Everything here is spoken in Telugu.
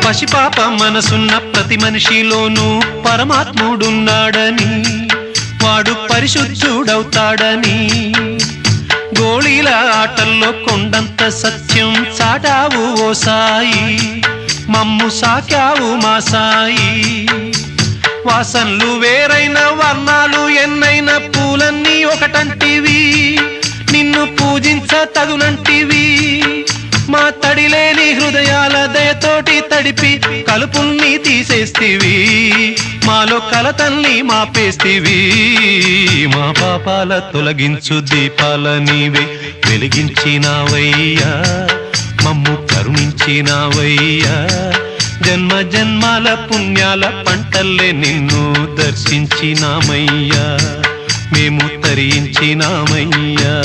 పసిపాప మనసున్న ప్రతి మనిషిలోనూ పరమాత్ముడున్నాడని, వాడు పరిశుద్ధుడవుతాడని, గోళీల ఆటల్లో కొండంత సత్యం చాటావు ఓ సాయి, మమ్ము సాకావు మా సాయి. వాసనలు వేరైన వర్ణాలు ఎన్నైన పూలన్నీ ఒకటంటివి, నిన్ను పూజించ తగునంటివి. మా తడిలేని హృదయాల దయతోటి తడిపి కలుపుల్ని తీసేస్తివి, మాలో కలతల్ని మాపేస్తివి. మా పాపాల తొలగించు దీపాల నీవే వెలిగించినావయ్యా, మమ్ము కరుణించినావయ్యా. జన్మ జన్మాల పుణ్యాల పంటల్లే నిన్ను దర్శించినామయ్యా, మేము తరించినామయ్యా.